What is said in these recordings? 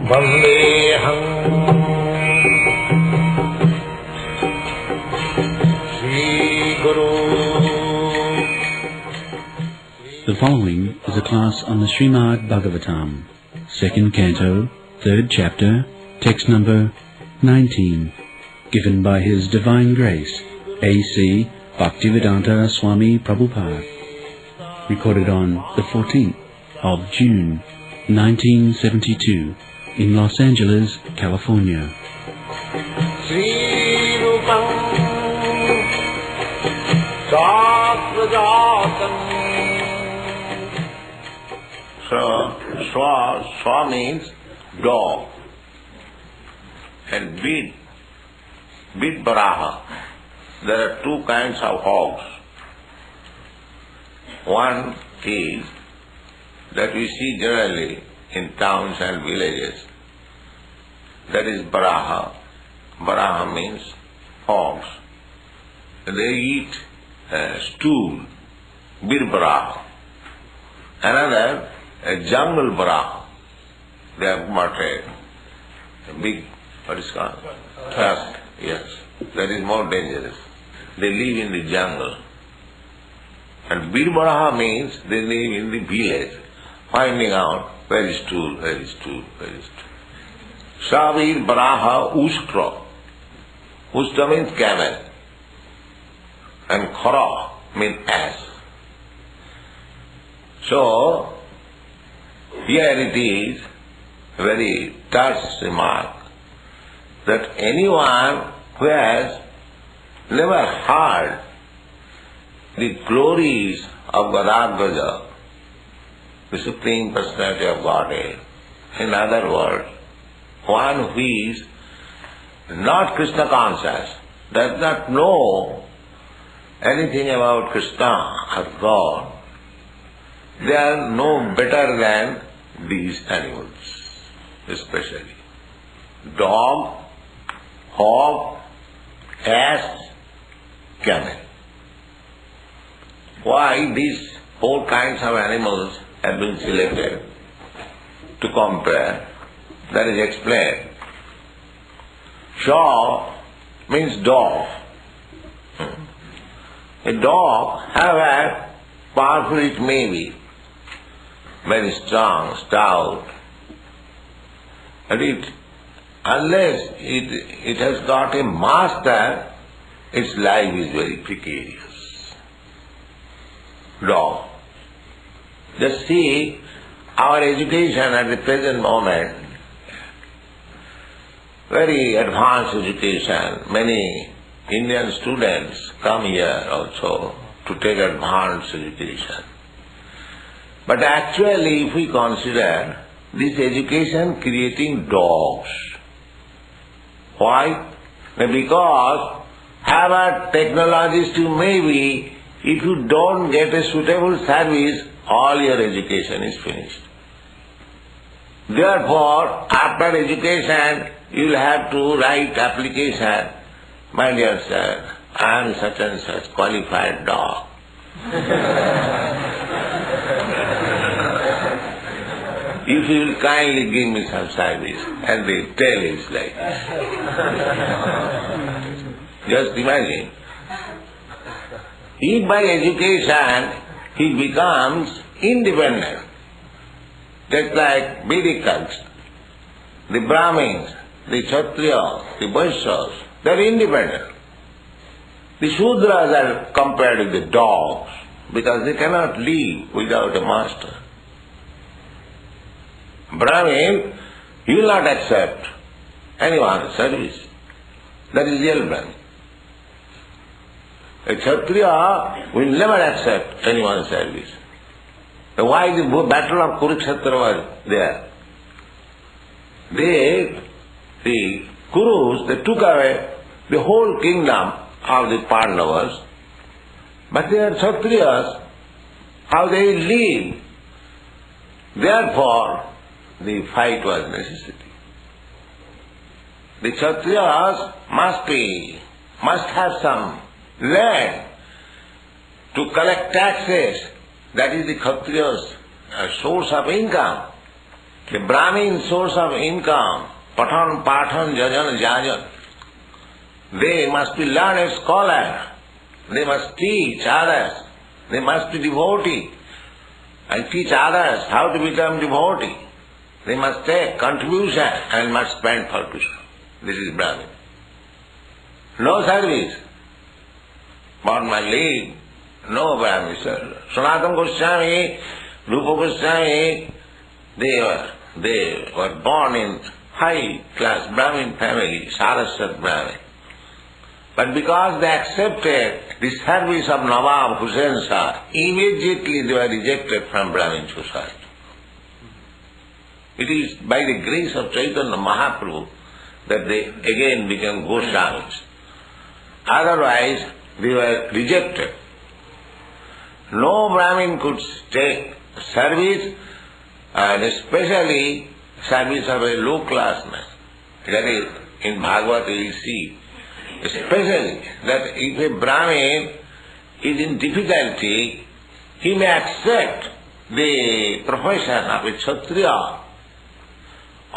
Vandeham Sri Guru. The following is a class on the Srimad Bhagavatam, 2nd Canto, 3rd Chapter, text number 19, given by His Divine Grace, A.C. Bhaktivedanta Swami Prabhupada, recorded on the 14th of June, 1972, in Los Angeles, California. Sri Rupam Satrajatam. So, swa means dog, and bid baraha. There are two kinds of hogs. One is that we see generally in towns and villages. That is baraha. Baraha means hogs. They eat stool, bir baraha. Another, a jungle baraha. They have got a big, what is called? Tusk. Yes, that is more dangerous. They live in the jungle. And bir baraha means they live in the village, finding out where is stool, where is stool, where is stool. Savir baraha ushtra. Ushtra means camel. And khara means ass. So, here it is a very terse remark that anyone who has never heard the glories of Gadadvaja, the Supreme Personality of Godhead, in other words, one who is not Krishna conscious, does not know anything about Krishna or God, they are no better than these animals, especially dog, hog, ass, camel. Why these four kinds of animals have been selected to compare? That is explained. Shaw means dog. A dog, however powerful it may be, very strong, stout, but unless it has got a master, its life is very precarious. Dog. Just see our education at the present moment, very advanced education. Many Indian students come here also to take advanced education. But actually, if we consider this education creating dogs, why? Because however technologist you may be, if you don't get a suitable service, all your education is finished. Therefore, after education, you will have to write application. My dear sir, I am such and such qualified dog. If you will kindly give me some service, and the tail is like just imagine. If by education he becomes independent, just like Vedic cults, the Brahmins, the Kshatriyas, the Vaishyas, they are independent. The Shudras are compared with the dogs because they cannot live without a master. Brahmin, he will not accept anyone's service. That is real Brahmin. A Kshatriya will never accept anyone's service. Why the battle of Kurukshetra was there? The Kurus, they took away the whole kingdom of the Pandavas, but they are Kshatriyas, how they live. Therefore, the fight was necessity. The Kshatriyas must have some land to collect taxes. That is the Kshatriya's source of income. The Brahmin source of income, Patan, Patan, Jajan, Jajan, they must be learned scholar. They must teach others. They must be devotee and teach others how to become devotee. They must take contribution and must spend for Krishna. This is Brahmin. No service. But my lead, no Brahmin. Sanatana Goswami, Rupa Goswami, they were born in high class Brahmin family, Saraswat Brahmin. But because they accepted the service of Nawab Hussain Shah, immediately they were rejected from Brahmin society. It is by the grace of Chaitanya Mahaprabhu that they again became Goswamis. Otherwise, they were rejected. No Brahmin could take service, and especially service of a low class man. That is, in Bhagavad we see, especially that if a Brahmin is in difficulty, he may accept the profession of a Kshatriya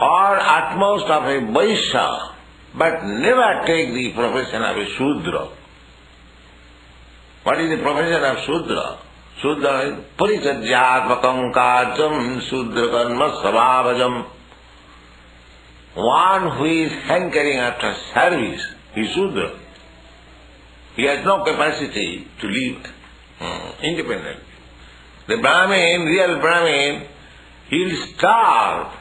or at most of a Vaishya, but never take the profession of a Shudra. What is the profession of Shudra? Shudra is Parichajyatmakam Karjam Shudra Karma Savavajam. One who is hankering after service is Shudra. He has no capacity to live independently. The Brahmin, real Brahmin, he will starve.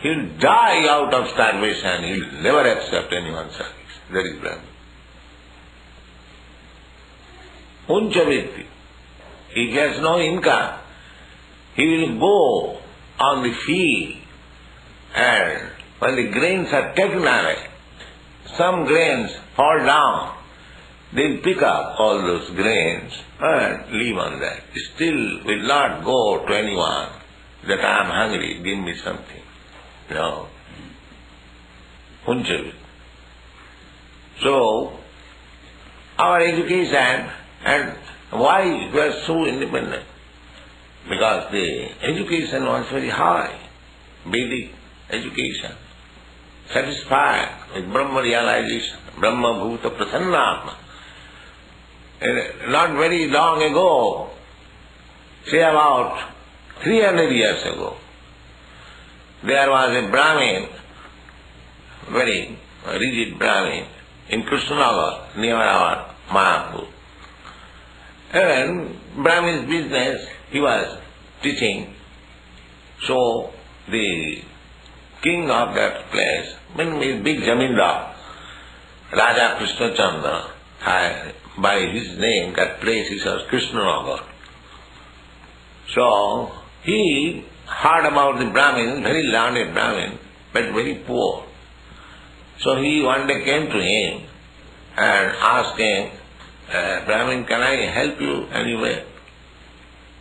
He will die out of starvation. He will never accept anyone's service. That is Brahmin. Unchaviti. If he has no income, he will go on the field, and when the grains are taken away, some grains fall down, they will pick up all those grains and leave on that. Still will not go to anyone that I am hungry, give me something. No. Unchaviti. So, our education, and why we are so independent? Because the education was very high, Vedic education, satisfied with Brahma realization, Brahma Bhuta Prasannatma. Not very long ago, say about 300 years ago, there was a Brahmin, very rigid Brahmin, in Krishnanagar, near our Mayapur. And Brahmin's business he was teaching. So the king of that place, big Jamindar, Raja Krishna Chandra, by his name that place is Krishnanagar. So he heard about the Brahmin, very learned Brahmin, but very poor. So he one day came to him and asked him, Brahmin, can I help you anyway?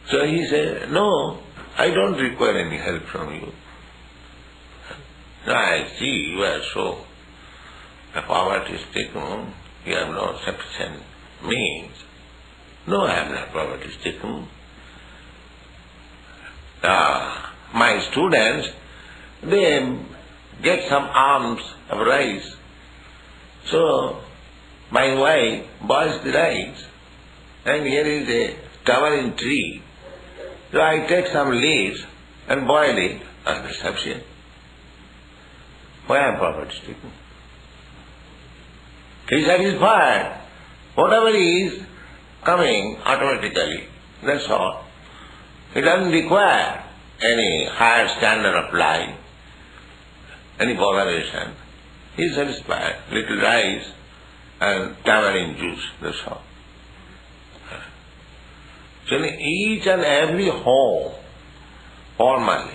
So he said, no, I don't require any help from you. No, I see you are so poverty-stricken, you have no sufficient means. No, I am not poverty-stricken. My students, they get some alms of rice. So my wife boils the rice, and here is a towering tree. So I take some leaves and boil it, and that's sufficient. Why am I poverty-stricken? He is satisfied. Whatever is coming automatically, that's all. He doesn't require any higher standard of life, any botheration. He is satisfied. Little rice and tamarind juice, that's all. So in each and every home, formally,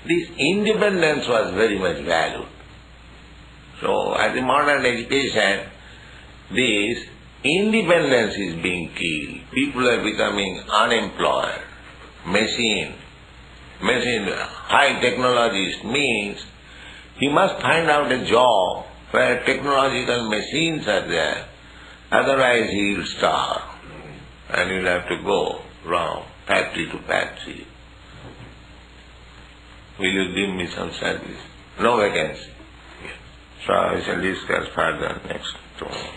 this independence was very much valued. So as in modern education, this independence is being killed. People are becoming unemployed. Machine, high technologist means he must find out a job where technological machines are there. Otherwise he will starve and he will have to go round factory to factory. will you give me some service? No vacancy. So I shall discuss further next tomorrow.